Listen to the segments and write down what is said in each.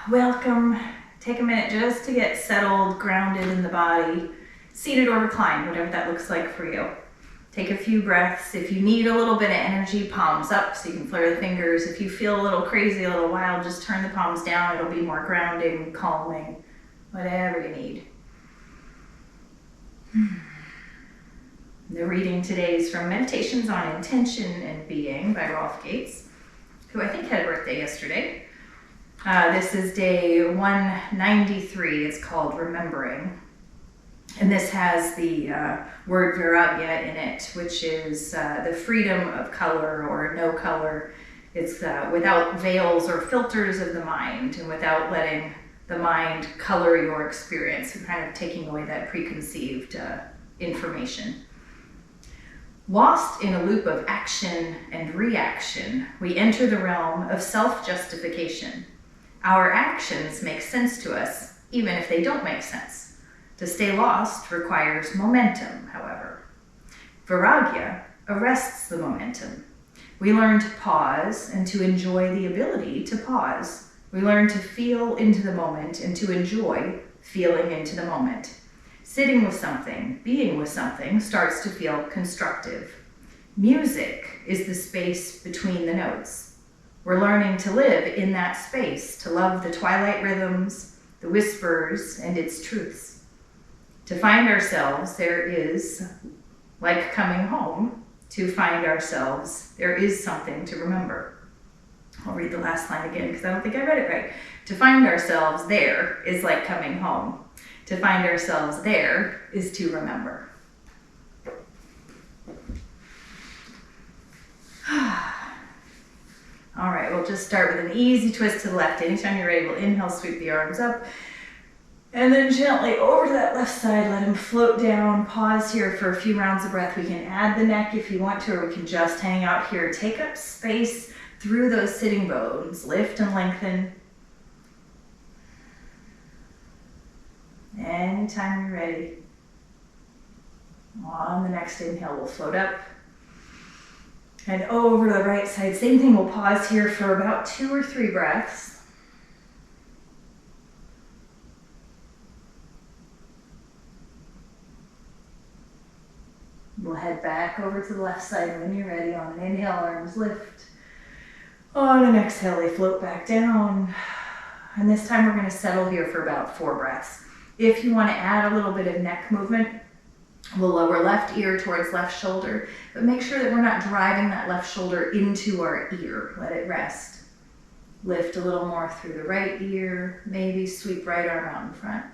Welcome. Take a minute just to get settled, grounded in the body, seated or reclined, whatever that looks like for you. Take a few breaths. If you need a little bit of energy, palms up so you can flare the fingers. If you feel a little crazy, a little wild, just turn the palms down. It'll be more grounding, calming, whatever you need. The reading today is from Meditations on Intention and Being by Rolf Gates, who I think had a birthday yesterday. This is day 193. It's called Remembering. And this has the word vairagya in it, which is the freedom of color or no color. It's without veils or filters of the mind, and without letting the mind color your experience, and kind of taking away that preconceived information. Lost in a loop of action and reaction, we enter the realm of self-justification. Our actions make sense to us, even if they don't make sense. To stay lost requires momentum, however. Vairagya arrests the momentum. We learn to pause and to enjoy the ability to pause. We learn to feel into the moment and to enjoy feeling into the moment. Sitting with something, being with something, starts to feel constructive. Music is the space between the notes. We're learning to live in that space, to love the twilight rhythms, the whispers, and its truths. To find ourselves, there is, like coming home, to find ourselves, there is something to remember. I'll read the last line again because I don't think I read it right. To find ourselves there is like coming home. To find ourselves there is to remember. All right, we'll just start with an easy twist to the left. Anytime you're ready, we'll inhale, sweep the arms up. And then gently over to that left side, let them float down. Pause here for a few rounds of breath. We can add the neck if you want to, or we can just hang out here. Take up space through those sitting bones. Lift and lengthen. Anytime you're ready. On the next inhale, we'll float up. And over to the right side. Same thing, we'll pause here for about 2 or 3 breaths. We'll head back over to the left side when you're ready. On an inhale, arms lift. On an exhale, they float back down. And this time we're going to settle here for about 4 breaths. If you want to add a little bit of neck movement, we'll lower left ear towards left shoulder, but make sure that we're not driving that left shoulder into our ear. Let it rest. Lift a little more through the right ear, maybe sweep right arm out in front.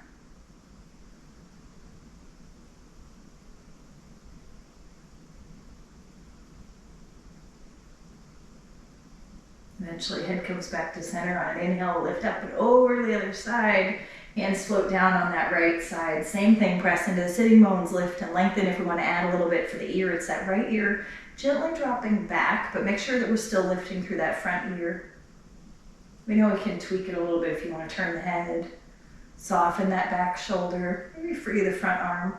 Eventually head comes back to center. On an inhale, lift up and over to the other side. Hands float down on that right side. Same thing, press into the sitting bones, lift and lengthen. If we want to add a little bit for the ear, it's that right ear gently dropping back, but make sure that we're still lifting through that front ear. We know we can tweak it a little bit if you want to turn the head, soften that back shoulder, maybe free the front arm.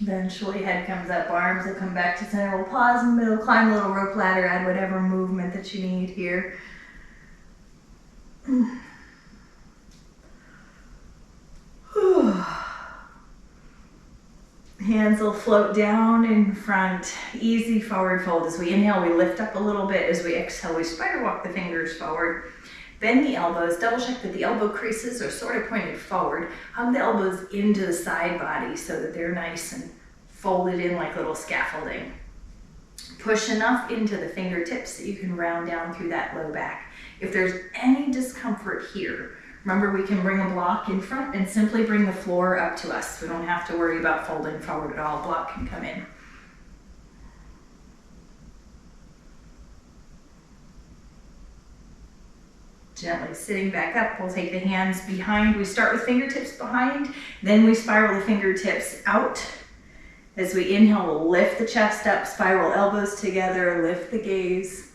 Eventually, head comes up, arms will come back to center. We'll pause in the middle, climb a little rope ladder, add whatever movement that you need here. Hands will float down in front. Easy forward fold. As we inhale, we lift up a little bit. As we exhale, we spider walk the fingers forward. Bend the elbows, double check that the elbow creases are sort of pointed forward. Hug the elbows into the side body so that they're nice and folded in like little scaffolding. Push enough into the fingertips that you can round down through that low back. If there's any discomfort here, remember we can bring a block in front and simply bring the floor up to us. We don't have to worry about folding forward at all. Block can come in. Gently sitting back up, we'll take the hands behind. We start with fingertips behind, then we spiral the fingertips out. As we inhale, we'll lift the chest up, spiral elbows together, lift the gaze.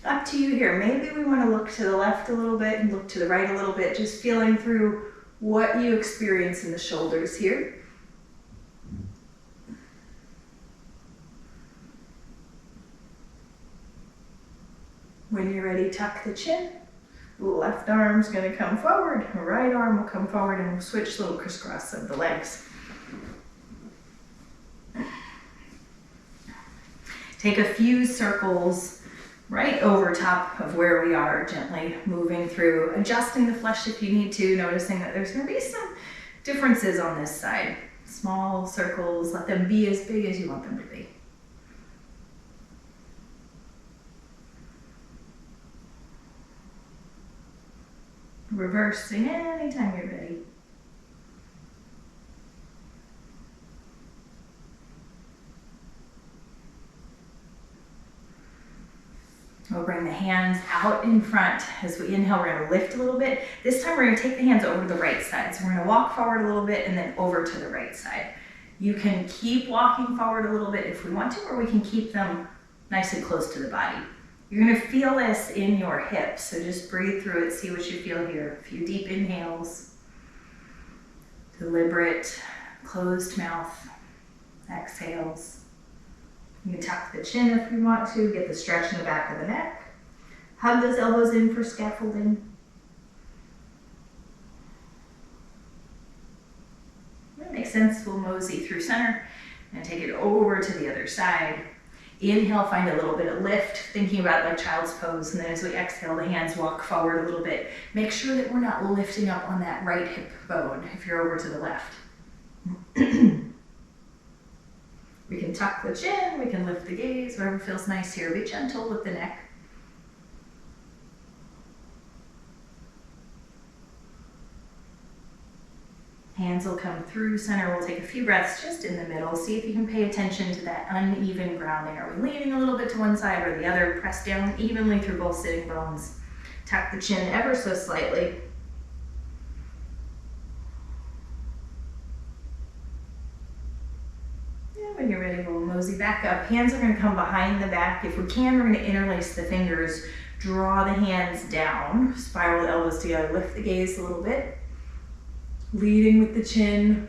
Up to you here. Maybe we want to look to the left a little bit and look to the right a little bit, just feeling through what you experience in the shoulders here. When you're ready, tuck the chin. Left arm's gonna come forward, right arm will come forward, and we'll switch little crisscross of the legs. Take a few circles right over top of where we are, gently moving through, adjusting the flesh if you need to, noticing that there's gonna be some differences on this side. Small circles, let them be as big as you want them to be. Reversing anytime you're ready. We'll bring the hands out in front. As we inhale, we're going to lift a little bit. This time we're going to take the hands over to the right side. So we're going to walk forward a little bit and then over to the right side. You can keep walking forward a little bit if we want to, or we can keep them nice and close to the body. You're going to feel this in your hips, so just breathe through it, see what you feel here. A few deep inhales, deliberate, closed mouth exhales. You can tuck the chin if you want to, get the stretch in the back of the neck. Hug those elbows in for scaffolding. That makes sense. We'll mosey through center and take it over to the other side. Inhale, find a little bit of lift, thinking about like child's pose, and then as we exhale, the hands walk forward a little bit. Make sure that we're not lifting up on that right hip bone if you're over to the left. We can tuck the chin, we can lift the gaze, whatever feels nice here. Be gentle with the neck. Hands will come through center. We'll take a few breaths just in the middle. See if you can pay attention to that uneven grounding. Are we leaning a little bit to one side or the other? Press down evenly through both sitting bones. Tuck the chin ever so slightly. And when you're ready, we'll mosey back up. Hands are going to come behind the back. If we can, we're going to interlace the fingers. Draw the hands down. Spiral the elbows together. Lift the gaze a little bit. Leading with the chin.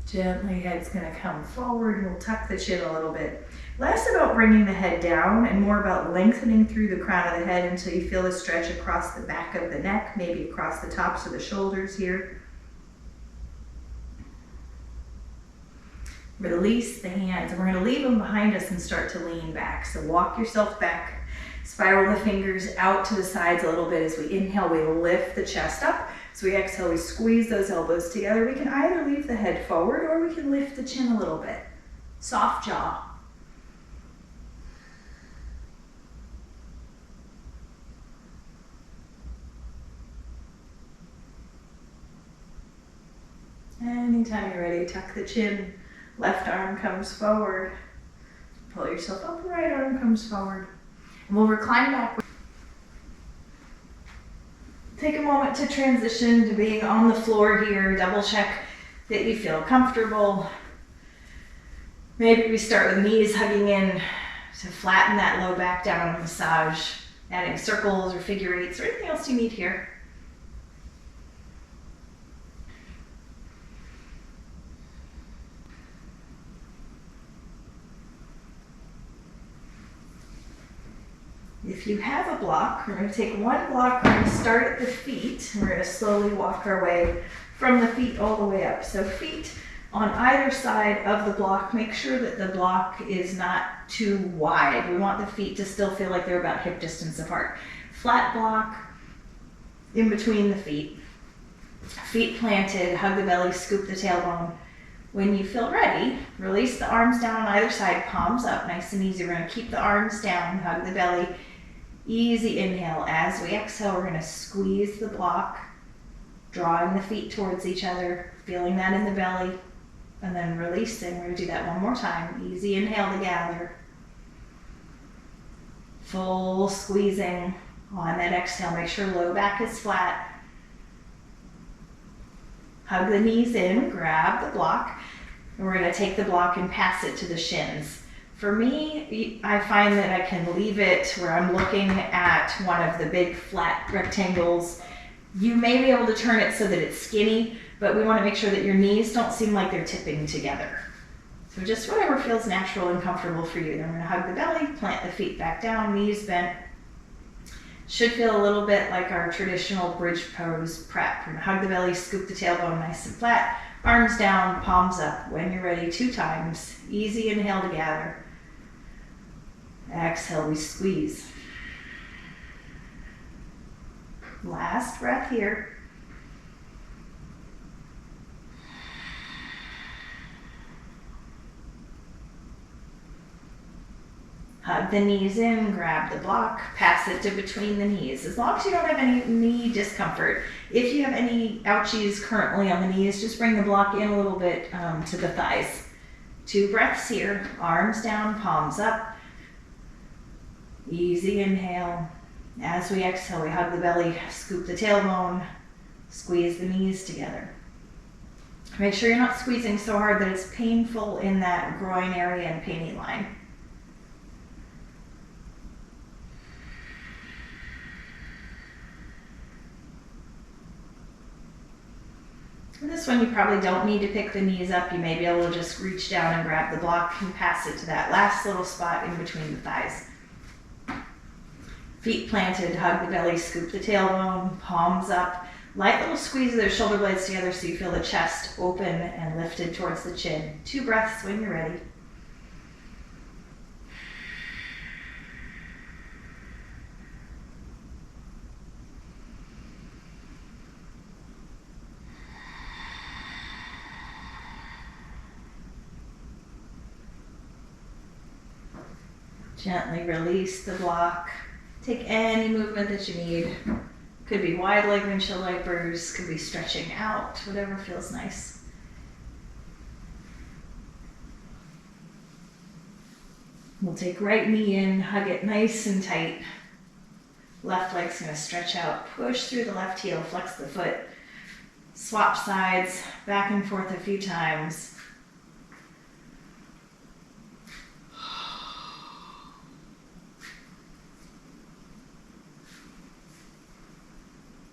Gently, head's gonna come forward. We'll tuck the chin a little bit. Less about bringing the head down and more about lengthening through the crown of the head until you feel a stretch across the back of the neck, maybe across the tops of the shoulders here. Release the hands, and we're going to leave them behind us and start to lean back. So walk yourself back, spiral the fingers out to the sides a little bit. As we inhale, we lift the chest up. As we exhale, we squeeze those elbows together. We can either leave the head forward or we can lift the chin a little bit. Soft jaw. Anytime you're ready, tuck the chin. Left arm comes forward. Pull yourself up, right arm comes forward. And we'll recline back. Take a moment to transition to being on the floor here. Double check that you feel comfortable. Maybe we start with knees hugging in to flatten that low back down, massage, adding circles or figure eights or anything else you need here. If you have a block, we're going to take one block, we're going to start at the feet, and we're going to slowly walk our way from the feet all the way up. So feet on either side of the block, make sure that the block is not too wide. We want the feet to still feel like they're about hip distance apart. Flat block in between the feet. Feet planted, hug the belly, scoop the tailbone. When you feel ready, release the arms down on either side, palms up, nice and easy. We're going to keep the arms down, hug the belly. Easy inhale. As we exhale, we're going to squeeze the block, drawing the feet towards each other, feeling that in the belly, and then releasing. We're going to do that one more time. Easy inhale to gather. Full squeezing on that exhale. Make sure low back is flat. Hug the knees in, grab the block, and we're going to take the block and pass it to the shins. For me, I find that I can leave it where I'm looking at one of the big flat rectangles You may be able to turn it so that it's skinny, but we want to make sure that your knees don't seem like they're tipping together. So just whatever feels natural and comfortable for you. Then we're going to hug the belly, plant the feet back down, knees bent. Should feel a little bit like our traditional bridge pose prep. We're going to hug the belly, scoop the tailbone nice and flat, arms down, palms up. When you're ready, 2 times. Easy inhale to gather. Exhale, we squeeze. Last breath here. Hug the knees in, grab the block, pass it to between the knees. As long as you don't have any knee discomfort. If you have any ouchies currently on the knees, just bring the block in a little bit to the thighs. 2 breaths here, arms down, palms up. Easy inhale. As we exhale, we hug the belly, scoop the tailbone, squeeze the knees together. Make sure you're not squeezing so hard that it's painful in that groin area and panty line. And this one you probably don't need to pick the knees up. You may be able to just reach down and grab the block and pass it to that last little spot in between the thighs. Feet planted, hug the belly, scoop the tailbone, palms up. Light little squeeze of the shoulder blades together so you feel the chest open and lifted towards the chin. 2 breaths when you're ready. Gently release the block. Take any movement that you need. Could be wide leg windshield wipers, could be stretching out, whatever feels nice. We'll take right knee in, hug it nice and tight. Left leg's gonna stretch out, push through the left heel, flex the foot. Swap sides, back and forth a few times.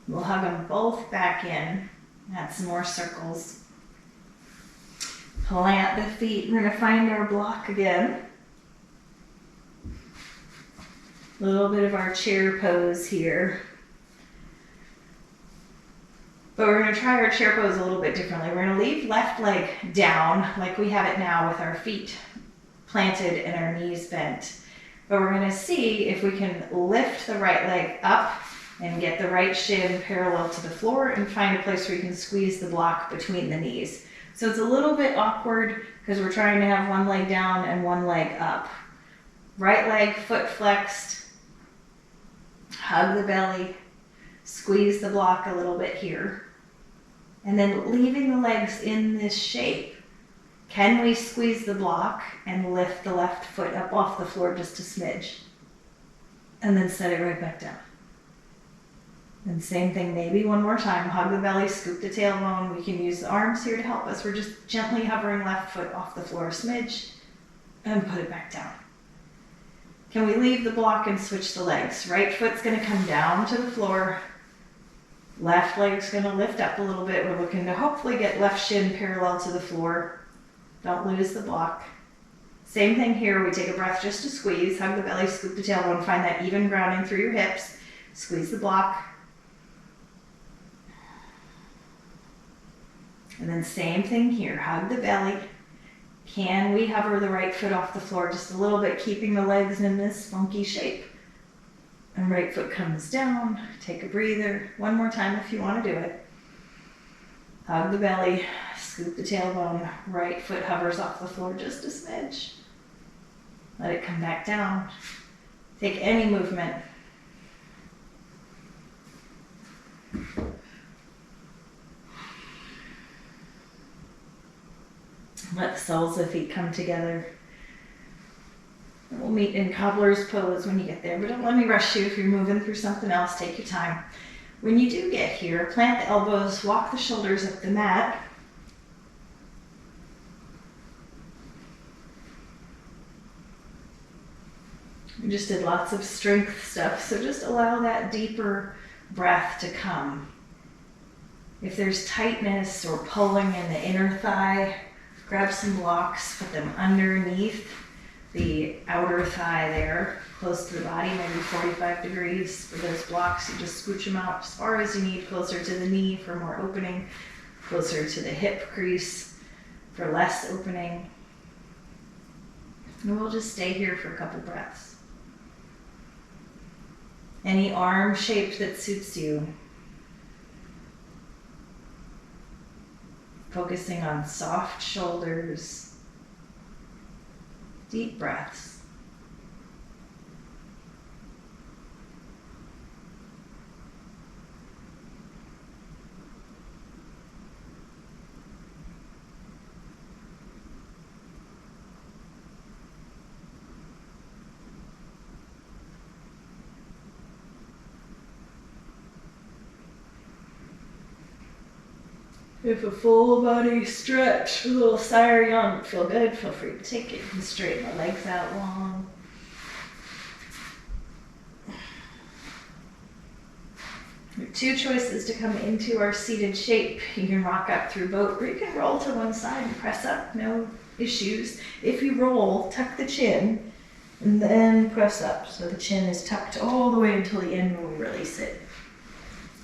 We'll hug them both back in. Add some more circles. Plant the feet. We're going to find our block again. A little bit of our chair pose here. But we're going to try our chair pose a little bit differently. We're going to leave left leg down like we have it now with our feet planted and our knees bent. But we're going to see if we can lift the right leg up and get the right shin parallel to the floor and find a place where you can squeeze the block between the knees. So it's a little bit awkward because we're trying to have one leg down and one leg up. Right leg, foot flexed, hug the belly, squeeze the block a little bit here. And then leaving the legs in this shape. Can we squeeze the block and lift the left foot up off the floor just a smidge? And then set it right back down. And same thing, maybe one more time. Hug the belly, scoop the tailbone. We can use the arms here to help us. We're just gently hovering left foot off the floor a smidge and put it back down. Can we leave the block and switch the legs? Right foot's gonna come down to the floor. Left leg's gonna lift up a little bit. We're looking to hopefully get left shin parallel to the floor. Don't lose the block. Same thing here. We take a breath just to squeeze. Hug the belly, scoop the tailbone. Find that even grounding through your hips. Squeeze the block. And then same thing here, hug the belly. Can we hover the right foot off the floor just a little bit, keeping the legs in this funky shape? And right foot comes down, take a breather. One more time if you want to do it. Hug the belly, scoop the tailbone, right foot hovers off the floor just a smidge. Let it come back down. Take any movement. Let the soles of the feet come together. We'll meet in cobbler's pose when you get there, but don't let me rush you if you're moving through something else. Take your time. When you do get here, plant the elbows, walk the shoulders up the mat. We just did lots of strength stuff, so just allow that deeper breath to come. If there's tightness or pulling in the inner thigh, grab some blocks, put them underneath the outer thigh there, close to the body, maybe 45 degrees for those blocks. You just scooch them out as far as you need, closer to the knee for more opening, closer to the hip crease for less opening. And we'll just stay here for a couple breaths. Any arm shape that suits you. Focusing on soft shoulders, deep breaths. If a full body stretch, a little sigh or yawn would feel good, feel free to take it. You can straighten the legs out long. We have two choices to come into our seated shape. You can rock up through boat, or you can roll to one side and press up, no issues. If you roll, tuck the chin, and then press up. So the chin is tucked all the way until the end when we release it.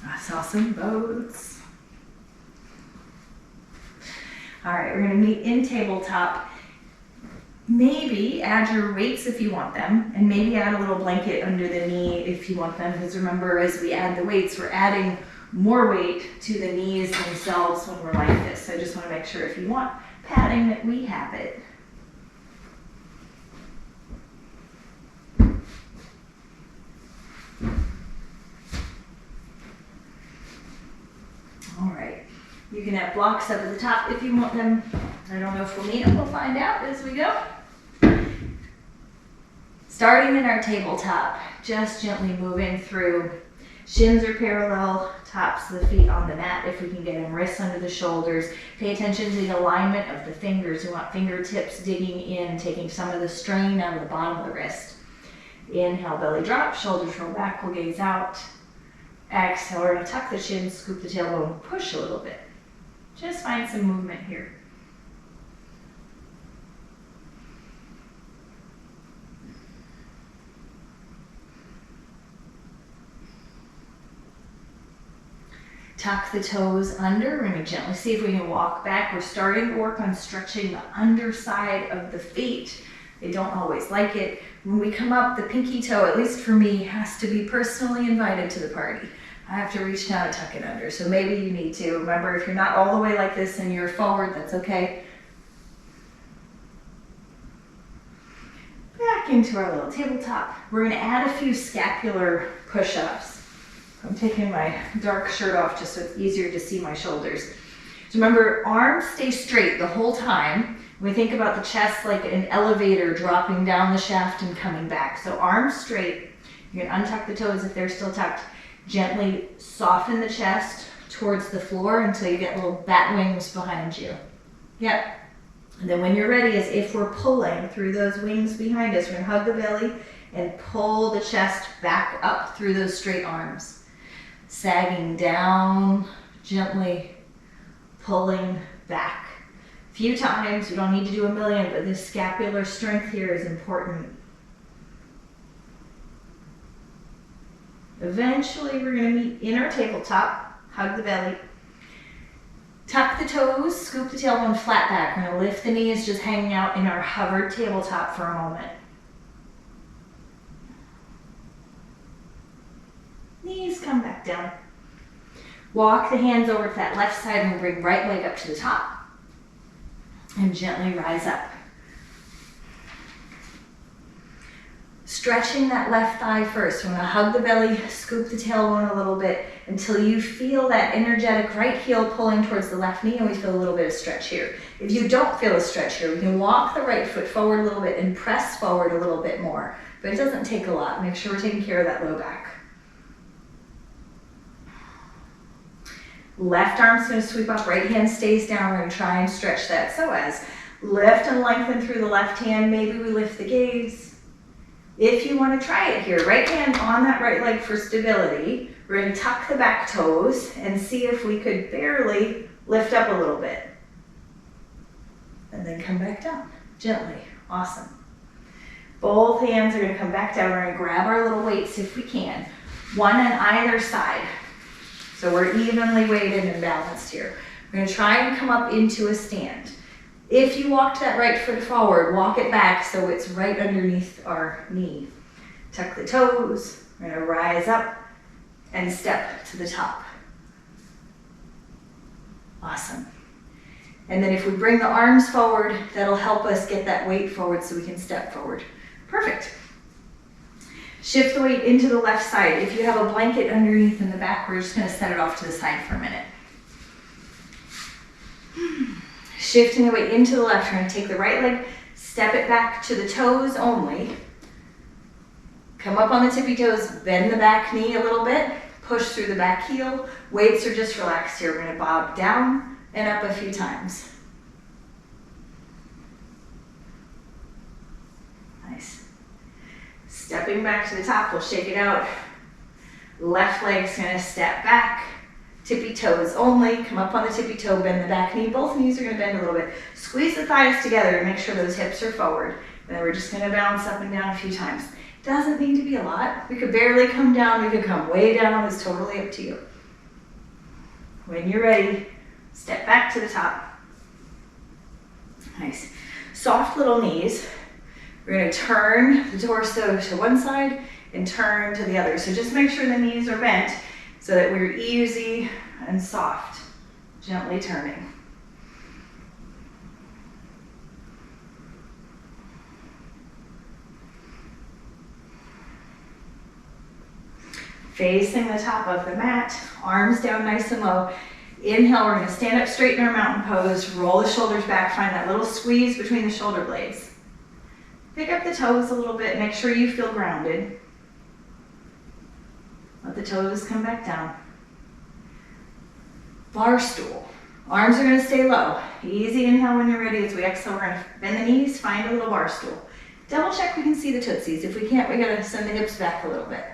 I saw some boats. All right, we're gonna meet in tabletop. Maybe add your weights if you want them, and maybe add a little blanket under the knee if you want them, because remember, as we add the weights, we're adding more weight to the knees themselves when we're like this. So I just wanna make sure if you want padding that we have it. All right. You can have blocks up at the top if you want them. I don't know if we'll need them. We'll find out as we go. Starting in our tabletop, just gently moving through. Shins are parallel, tops of the feet on the mat if we can get them, wrists under the shoulders. Pay attention to the alignment of the fingers. We want fingertips digging in, taking some of the strain out of the bottom of the wrist. Inhale, belly drop, shoulders roll back, we'll gaze out. Exhale, we're gonna tuck the chin, scoop the tailbone, push a little bit. Just find some movement here. Tuck the toes under. We're going to gently see if we can walk back. We're starting to work on stretching the underside of the feet. They don't always like it. When we come up, the pinky toe, at least for me, has to be personally invited to the party. I have to reach down and tuck it under. So maybe you need to. Remember, if you're not all the way like this and you're forward, that's okay. Back into our little tabletop. We're going to add a few scapular push-ups. I'm taking my dark shirt off just so it's easier to see my shoulders. So remember, arms stay straight the whole time. We think about the chest like an elevator dropping down the shaft and coming back. So arms straight. You can untuck the toes if they're still tucked. Gently soften the chest towards the floor until you get little bat wings behind you. Yep. And then when you're ready, as if we're pulling through those wings behind us, we're gonna hug the belly and pull the chest back up through those straight arms. Sagging down, gently pulling back. A few times, we don't need to do a million, but this scapular strength here is important. Eventually, we're going to meet in our tabletop, hug the belly, tuck the toes, scoop the tailbone flat back. We're going to lift the knees, just hanging out in our hovered tabletop for a moment. Knees come back down. Walk the hands over to that left side and bring right leg up to the top. And gently rise up. Stretching that left thigh first. We're going to hug the belly, scoop the tailbone a little bit until you feel that energetic right heel pulling towards the left knee, and we feel a little bit of stretch here. If you don't feel a stretch here, we can walk the right foot forward a little bit and press forward a little bit more. But it doesn't take a lot. Make sure we're taking care of that low back. Left arm's going to sweep up, right hand stays down. We're going to try and stretch that psoas. Lift and lengthen through the left hand. Maybe we lift the gaze. If you want to try it here, right hand on that right leg for stability. We're going to tuck the back toes and see if we could barely lift up a little bit. And then come back down, gently. Awesome. Both hands are going to come back down. We're going to grab our little weights if we can. One on either side. So we're evenly weighted and balanced here. We're going to try and come up into a stand. If you walked that right foot forward, walk it back so it's right underneath our knee. Tuck the toes. We're going to rise up and step to the top. Awesome. And then if we bring the arms forward, that'll help us get that weight forward so we can step forward. Perfect. Shift the weight into the left side. If you have a blanket underneath in the back, we're just going to set it off to the side for a minute. Shifting the weight into the left, we're going to take the right leg, step it back to the toes only. Come up on the tippy toes, bend the back knee a little bit, push through the back heel. Weights are just relaxed here. We're going to bob down and up a few times. Nice. Stepping back to the top, we'll shake it out. Left leg's going to step back. Tippy toes only. Come up on the tippy toe, bend the back knee. Both knees are going to bend a little bit. Squeeze the thighs together and make sure those hips are forward. And then we're just going to bounce up and down a few times. Doesn't need to be a lot. We could barely come down. We could come way down. It's totally up to you. When you're ready, step back to the top. Nice. Soft little knees. We're going to turn the torso to one side and turn to the other. So just make sure the knees are bent so that we're easy and soft, gently turning. Facing the top of the mat, arms down nice and low. Inhale, we're going to stand up straight in our mountain pose, roll the shoulders back, find that little squeeze between the shoulder blades. Pick up the toes a little bit, make sure you feel grounded. Let the toes come back down. Bar stool. Arms are going to stay low. Easy inhale when you're ready. As we exhale, we're going to bend the knees, find a little bar stool. Double check we can see the tootsies. If we can't, we got to send the hips back a little bit.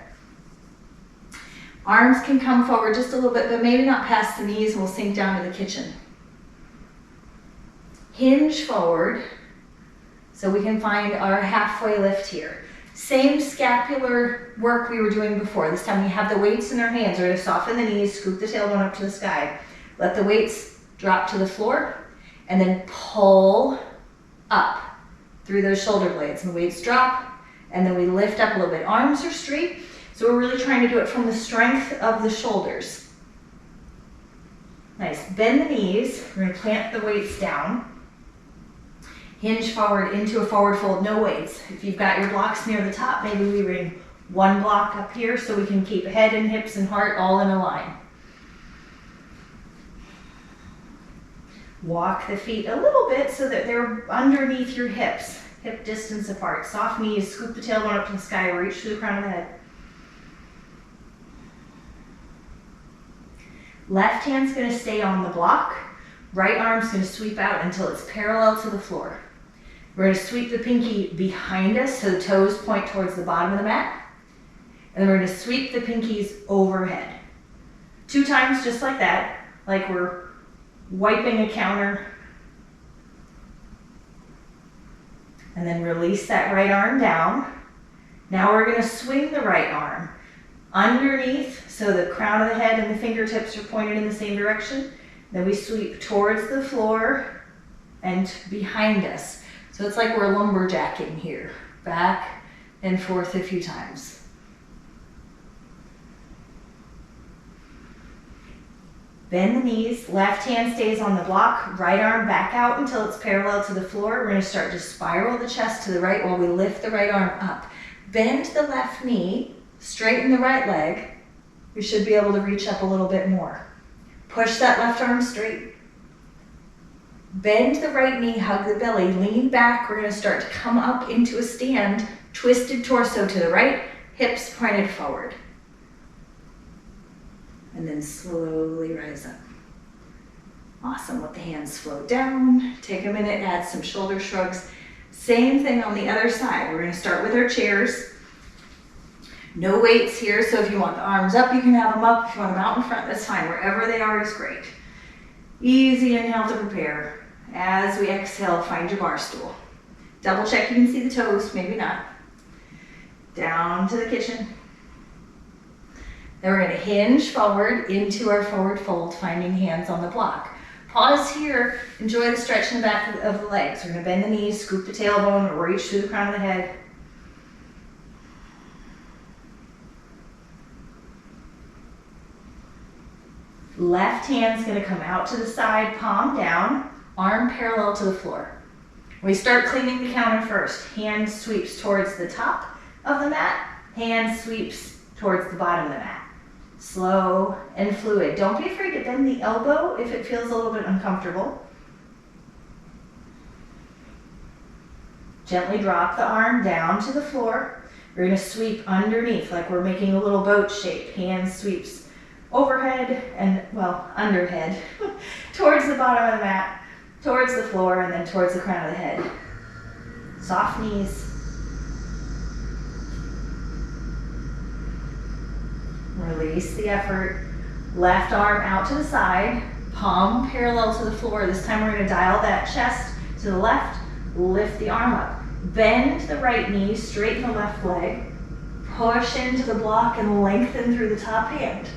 Arms can come forward just a little bit, but maybe not past the knees, and we'll sink down to the kitchen. Hinge forward so we can find our halfway lift here. Same scapular work we were doing before. This time we have the weights in our hands. We're going to soften the knees, scoop the tailbone up to the sky. Let the weights drop to the floor, and then pull up through those shoulder blades. And the weights drop, and then we lift up a little bit. Arms are straight, so we're really trying to do it from the strength of the shoulders. Nice. Bend the knees. We're going to plant the weights down. Hinge forward into a forward fold, no weights. If you've got your blocks near the top, maybe we bring one block up here so we can keep head and hips and heart all in a line. Walk the feet a little bit so that they're underneath your hips, hip distance apart. Soft knees, scoop the tailbone up to the sky, reach through the crown of the head. Left hand's going to stay on the block. Right arm's going to sweep out until it's parallel to the floor. We're going to sweep the pinky behind us so the toes point towards the bottom of the mat. And then we're going to sweep the pinkies overhead. 2 times just like that, like we're wiping a counter. And then release that right arm down. Now we're going to swing the right arm underneath so the crown of the head and the fingertips are pointed in the same direction. Then we sweep towards the floor and behind us. So it's like we're lumberjacking here, back and forth a few times. Bend the knees, left hand stays on the block, right arm back out until it's parallel to the floor. We're going to start to spiral the chest to the right while we lift the right arm up. Bend the left knee, straighten the right leg. We should be able to reach up a little bit more. Push that left arm straight. Bend the right knee, hug the belly, lean back. We're going to start to come up into a stand, twisted torso to the right, hips pointed forward. And then slowly rise up. Awesome. Let the hands float down. Take a minute, add some shoulder shrugs. Same thing on the other side. We're going to start with our chairs. No weights here, so if you want the arms up, you can have them up. If you want them out in front, that's fine. Wherever they are is great. Easy inhale to prepare. As we exhale, find your bar stool. Double check you can see the toes, maybe not. Down to the kitchen. Then we're going to hinge forward into our forward fold, finding hands on the block. Pause here, enjoy the stretch in the back of the legs. We're going to bend the knees, scoop the tailbone, reach through the crown of the head. Left hand's going to come out to the side, palm down, arm parallel to the floor. We start cleaning the counter first. Hand sweeps towards the top of the mat, hand sweeps towards the bottom of the mat. Slow and fluid. Don't be afraid to bend the elbow if it feels a little bit uncomfortable. Gently drop the arm down to the floor. We're going to sweep underneath like we're making a little boat shape. Hand sweeps overhead and, well, underhead towards the bottom of the mat, towards the floor, and then towards the crown of the head. Soft knees. Release the effort. Left arm out to the side, palm parallel to the floor. This time we're going to dial that chest to the left, lift the arm up. Bend the right knee, straighten the left leg, push into the block and lengthen through the top hand.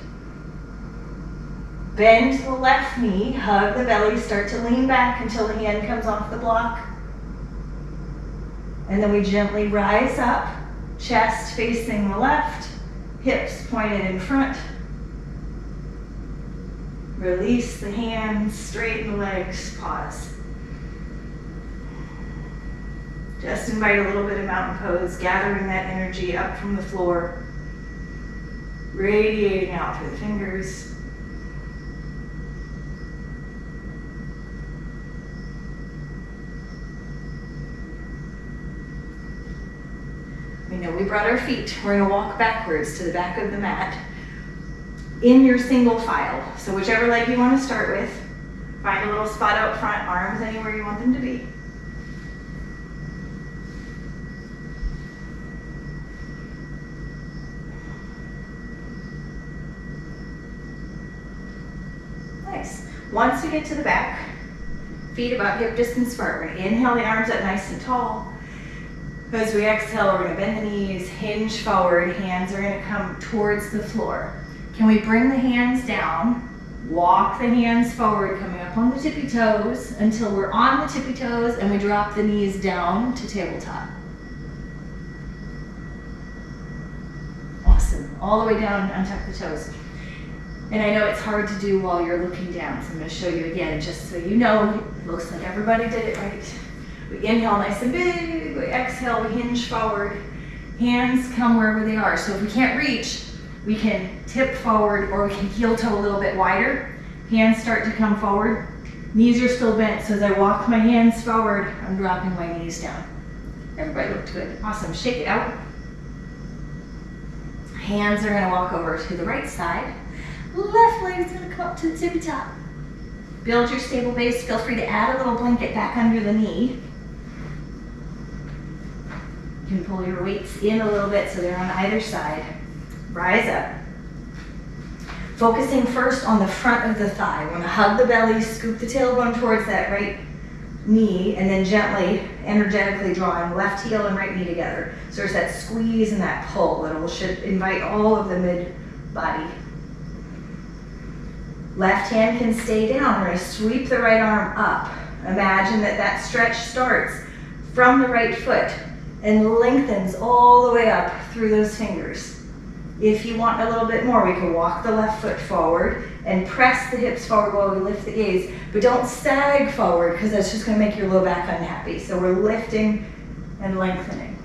Bend the left knee, hug the belly, start to lean back until the hand comes off the block. And then we gently rise up, chest facing the left, hips pointed in front. Release the hands, straighten the legs, pause. Just invite a little bit of mountain pose, gathering that energy up from the floor, radiating out through the fingers. We brought our feet. We're going to walk backwards to the back of the mat in your single file. So whichever leg you want to start with, find a little spot out front, arms anywhere you want them to be. Nice. Once we get to the back, feet about hip distance apart. We're going to inhale the arms up nice and tall. As we exhale, we're going to bend the knees, hinge forward, hands are going to come towards the floor. Can we bring the hands down, walk the hands forward, coming up on the tippy toes until we're on the tippy toes and we drop the knees down to tabletop. Awesome. All the way down, untuck the toes. And I know it's hard to do while you're looking down, so I'm going to show you again just so you know. It looks like everybody did it right. We inhale nice and big, we exhale, we hinge forward. Hands come wherever they are. So if we can't reach, we can tip forward or we can heel toe a little bit wider. Hands start to come forward. Knees are still bent, so as I walk my hands forward, I'm dropping my knees down. Everybody looked good. Awesome. Shake it out. Hands are going to walk over to the right side. Left leg is going to come up to the tippy top. Build your stable base. Feel free to add a little blanket back under the knee. You can pull your weights in a little bit so they're on either side. Rise up. Focusing first on the front of the thigh. We want to hug the belly, scoop the tailbone towards that right knee, and then gently, energetically drawing left heel and right knee together. So there's that squeeze and that pull that should invite all of the mid-body. Left hand can stay down. We're going to sweep the right arm up. Imagine that that stretch starts from the right foot and lengthens all the way up through those fingers. If you want a little bit more, we can walk the left foot forward and press the hips forward while we lift the gaze, but don't sag forward because that's just going to make your low back unhappy. So we're lifting and lengthening.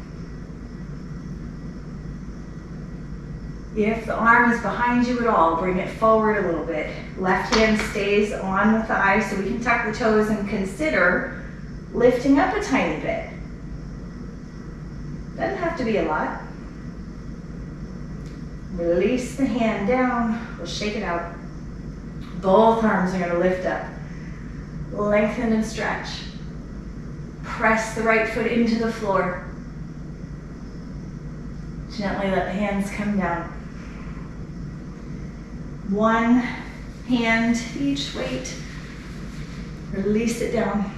If the arm is behind you at all, bring it forward a little bit. Left hand stays on the thigh so we can tuck the toes and consider lifting up a tiny bit. Doesn't have to be a lot. Release the hand down. We'll shake it out. Both arms are going to lift up. Lengthen and stretch. Press the right foot into the floor. Gently let the hands come down. One hand each weight. Release it down.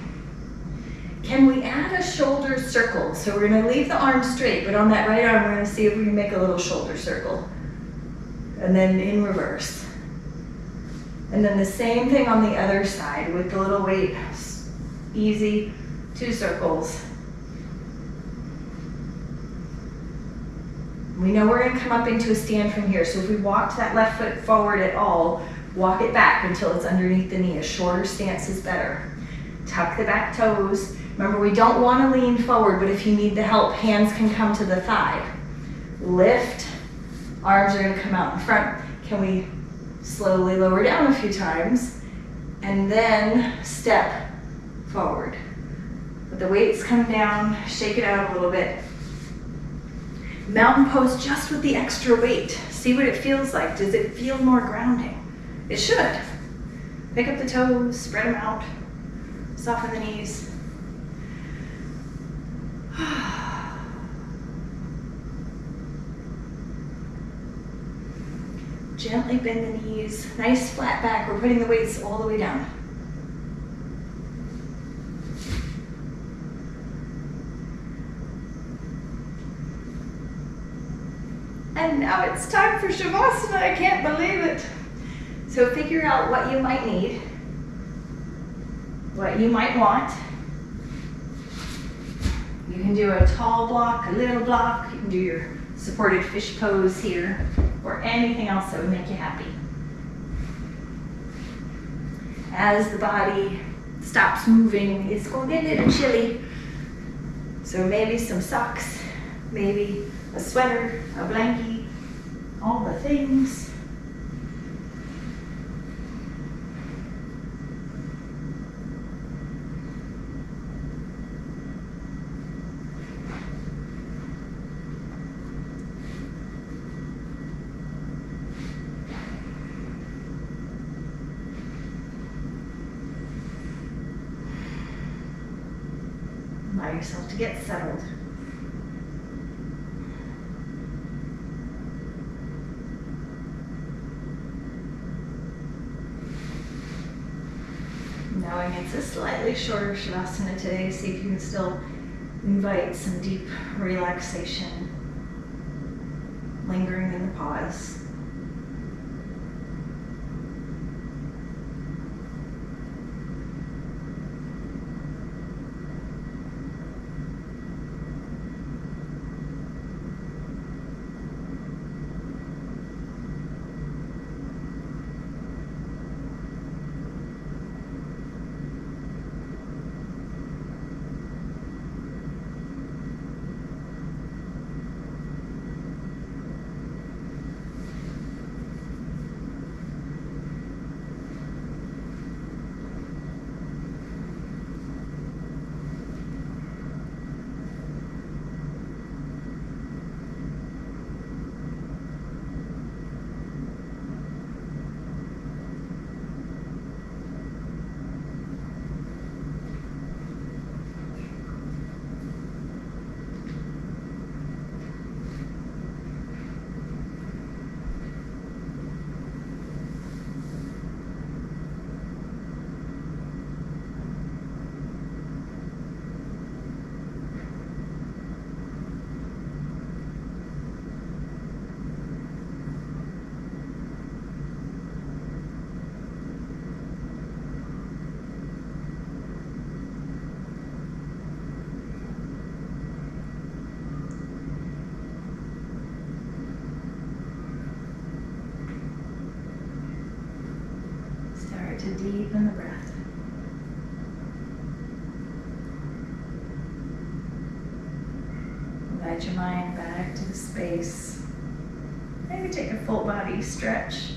Can we add a shoulder circle? So we're going to leave the arm straight, but on that right arm, we're going to see if we can make a little shoulder circle. And then in reverse. And then the same thing on the other side with the little weight. Easy, 2 circles. We know we're going to come up into a stand from here. So if we walked that left foot forward at all, walk it back until it's underneath the knee. A shorter stance is better. Tuck the back toes. Remember, we don't want to lean forward, but if you need the help, hands can come to the thigh. Lift. Arms are going to come out in front. Can we slowly lower down a few times? And then step forward. Let the weights come down. Shake it out a little bit. Mountain pose just with the extra weight. See what it feels like. Does it feel more grounding? It should. Pick up the toes, spread them out, soften the knees. Gently bend the knees, nice flat back. We're putting the weights all the way down. And now it's time for Shavasana. I can't believe it. So figure out what you might need, what you might want. You can do a tall block, a little block. You can do your supported fish pose here, or anything else that would make you happy. As the body stops moving, it's going to get a little chilly. So maybe some socks, maybe a sweater, a blankie, all the things. Allow yourself to get settled. Knowing it's a slightly shorter Shavasana today, see if you can still invite some deep relaxation, lingering in the pause. To deepen the breath. Invite your mind back to the space. Maybe take a full body stretch,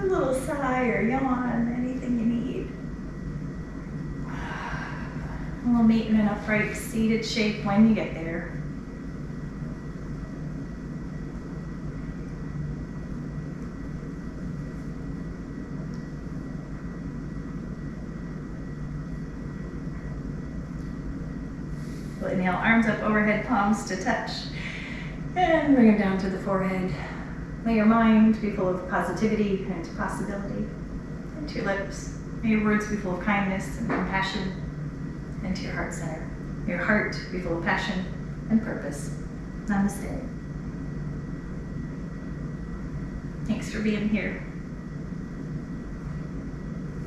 a little sigh or yawn, anything you need. We'll meet in an upright seated shape when you get there. Inhale, arms up overhead, palms to touch. And bring them down to the forehead. May your mind be full of positivity and possibility. And to your lips. May your words be full of kindness and compassion. And to your heart center. May your heart be full of passion and purpose. Namaste. Thanks for being here.